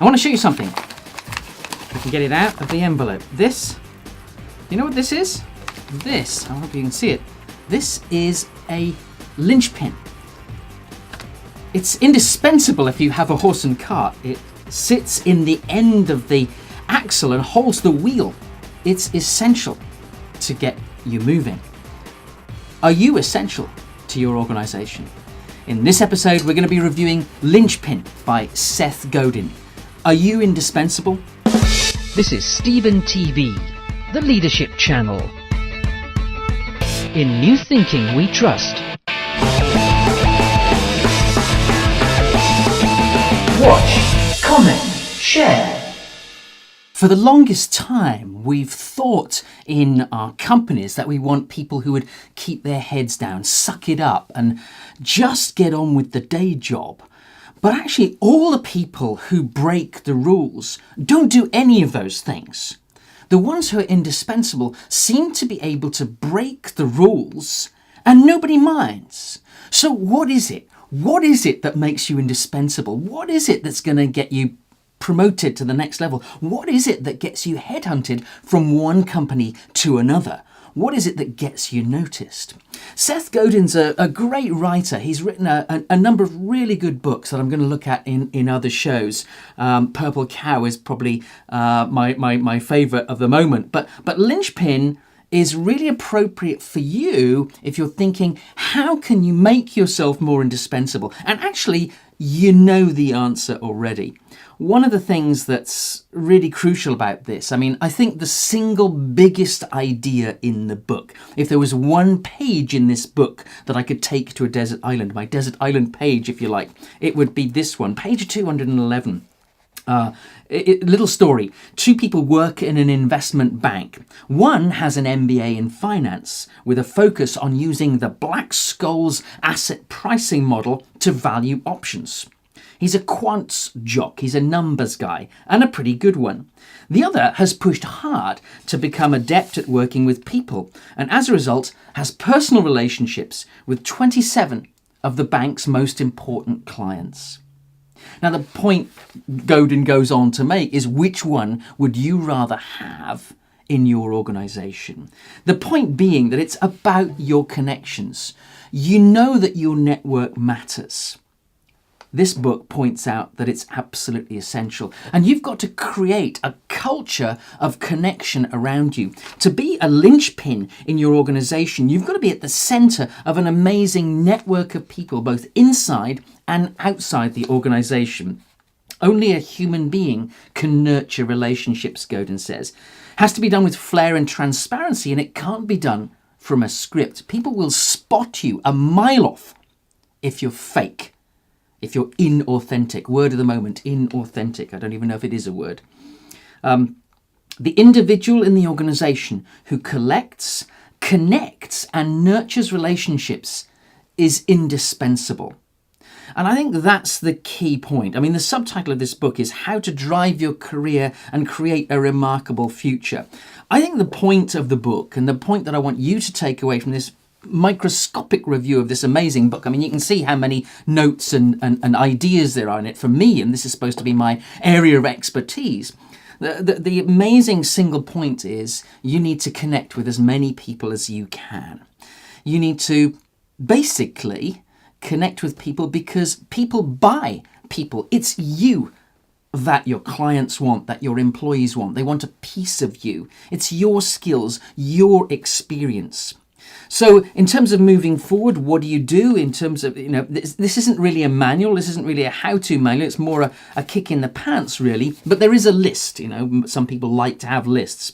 I want to show you something. I can get it out of the envelope. This, you know what this is? This, I hope you can see it. This is a linchpin. It's indispensable if you have a horse and cart. It sits in the end of the axle and holds the wheel. It's essential to get you moving. Are you essential to your organization? In this episode, we're going to be reviewing Linchpin by Seth Godin. Are you indispensable? This is Stephen TV, the leadership channel. In new thinking we trust. Watch, comment, share. For the longest time, we've thought in our companies that we want people who would keep their heads down, suck it up, and just get on with the day job. But actually, all the people who break the rules don't do any of those things. The ones who are indispensable seem to be able to break the rules and nobody minds. So what is it? What is it that makes you indispensable? What is it that's going to get you promoted to the next level? What is it that gets you headhunted from one company to another? What is it that gets you noticed? Seth Godin's a great writer. He's written a number of really good books that I'm going to look at in other shows. Purple Cow is probably my favourite of the moment. But Linchpin is really appropriate for you if you're thinking, how can you make yourself more indispensable? And actually, you know the answer already. One of the things that's really crucial about this, I think the single biggest idea in the book, if there was one page in this book that I could take to a desert island, my desert island page, if you like, it would be this one, page 211. Little story. Two people work in an investment bank. One has an MBA in finance with a focus on using the Black-Scholes asset pricing model to value options. He's a quants jock, he's a numbers guy, and a pretty good one. The other has pushed hard to become adept at working with people, and as a result has personal relationships with 27 of the bank's most important clients. Now, the point Godin goes on to make is, which one would you rather have in your organization? The point being that it's about your connections. You know that your network matters. This book points out that it's absolutely essential, and you've got to create a culture of connection around you. To be a linchpin in your organization, you've got to be at the center of an amazing network of people, both inside and outside the organization. Only a human being can nurture relationships, Godin says. It has to be done with flair and transparency, and it can't be done from a script. People will spot you a mile off if you're fake. If you're inauthentic, word of the moment, inauthentic. I don't even know if it is a word. The individual in the organization who collects, connects, and nurtures relationships is indispensable. And I think that's the key point. The subtitle of this book is How to Drive Your Career and Create a Remarkable Future. I think the point of the book, and the point that I want you to take away from this microscopic review of this amazing book. You can see how many notes and ideas there are in it for me, and this is supposed to be my area of expertise. The amazing single point is you need to connect with as many people as you can. You need to basically connect with people because people buy people. It's you that your clients want, that your employees want. They want a piece of you. It's your skills, your experience. So in terms of moving forward, what do you do in terms of, this isn't really a manual, this isn't really a how-to manual, it's more a kick in the pants really, but there is a list, some people like to have lists.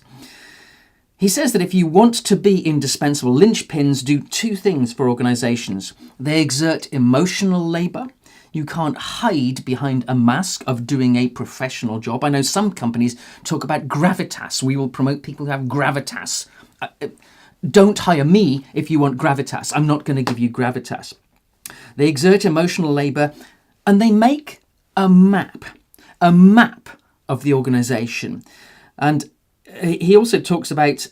He says that if you want to be indispensable, linchpins do two things for organizations. They exert emotional labor. You can't hide behind a mask of doing a professional job. I know some companies talk about gravitas. We will promote people who have gravitas. Don't hire me if you want gravitas. I'm not going to give you gravitas. They exert emotional labor and they make a map of the organization. And he also talks about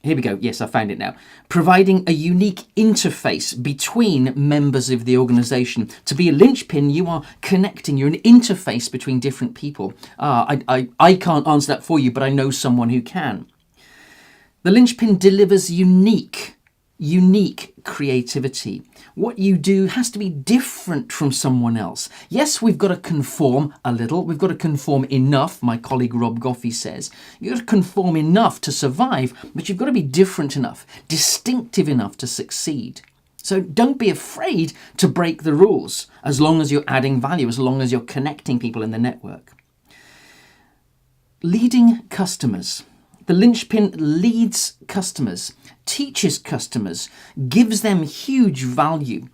Here we go. Yes, I found it now. Providing a unique interface between members of the organization. To be a linchpin, you are connecting. You're an interface between different people. I can't answer that for you, but I know someone who can. The linchpin delivers unique creativity. What you do has to be different from someone else. Yes, we've got to conform a little. We've got to conform enough, my colleague Rob Goffey says. You've got to conform enough to survive, but you've got to be different enough, distinctive enough to succeed. So don't be afraid to break the rules as long as you're adding value, as long as you're connecting people in the network. Leading customers. The linchpin leads customers, teaches customers, gives them huge value,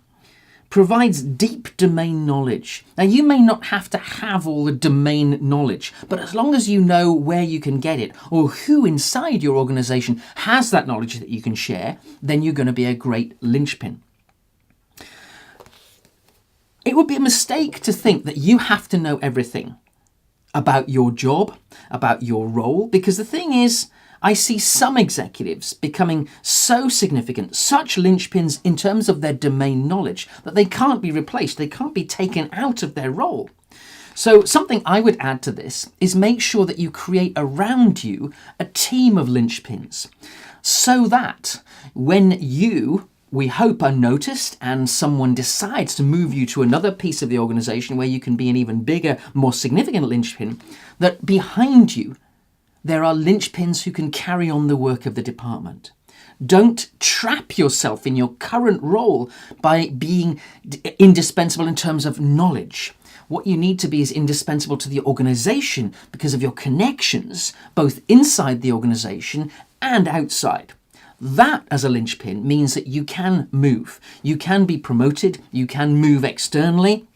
provides deep domain knowledge. Now, you may not have to have all the domain knowledge, but as long as you know where you can get it or who inside your organization has that knowledge that you can share, then you're going to be a great linchpin. It would be a mistake to think that you have to know everything about your job, about your role, because the thing is, I see some executives becoming so significant, such linchpins in terms of their domain knowledge, that they can't be replaced, they can't be taken out of their role. So something I would add to this is make sure that you create around you a team of linchpins, so that when you, we hope, are noticed and someone decides to move you to another piece of the organization where you can be an even bigger, more significant linchpin, that behind you there are linchpins who can carry on the work of the department. Don't trap yourself in your current role by being indispensable in terms of knowledge. What you need to be is indispensable to the organization because of your connections, both inside the organization and outside. That, as a linchpin, means that you can move. You can be promoted. You can move externally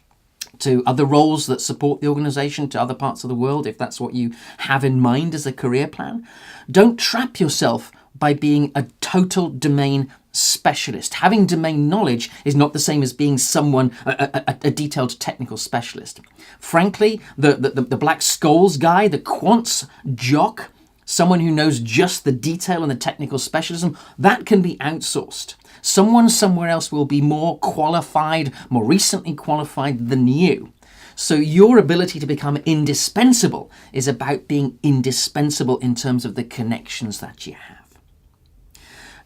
to other roles that support the organization, to other parts of the world, if that's what you have in mind as a career plan. Don't trap yourself by being a total domain specialist. Having domain knowledge is not the same as being someone, a detailed technical specialist. Frankly, the black skulls guy, the quants jock, someone who knows just the detail and the technical specialism, that can be outsourced. Someone somewhere else will be more qualified, more recently qualified than you. So your ability to become indispensable is about being indispensable in terms of the connections that you have.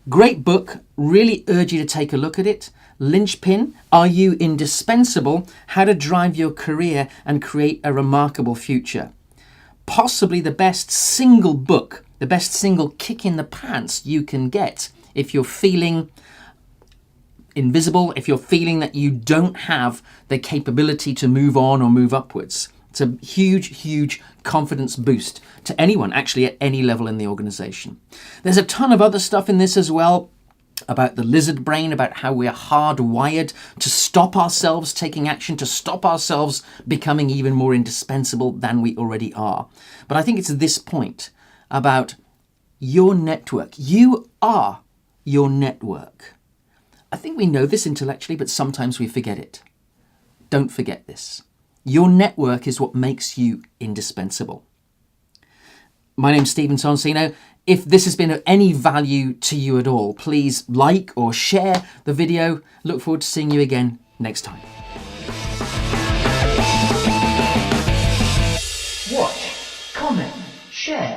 Great book. Really urge you to take a look at it. Linchpin, Are You Indispensable? How to Drive Your Career and Create a Remarkable Future. Possibly the best single book, the best single kick in the pants you can get if you're feeling invisible, if you're feeling that you don't have the capability to move on or move upwards. It's a huge confidence boost to anyone, actually at any level in the organization. There's a ton of other stuff in this as well, about the lizard brain, about how we're hardwired to stop ourselves taking action, to stop ourselves becoming even more indispensable than we already are. But I think it's this point about your network. You are your network. I think we know this intellectually, but sometimes we forget it. Don't forget this. Your network is what makes you indispensable. My name's Stephen Sonsino. If this has been of any value to you at all, please like or share the video. Look forward to seeing you again next time. Watch, comment, share.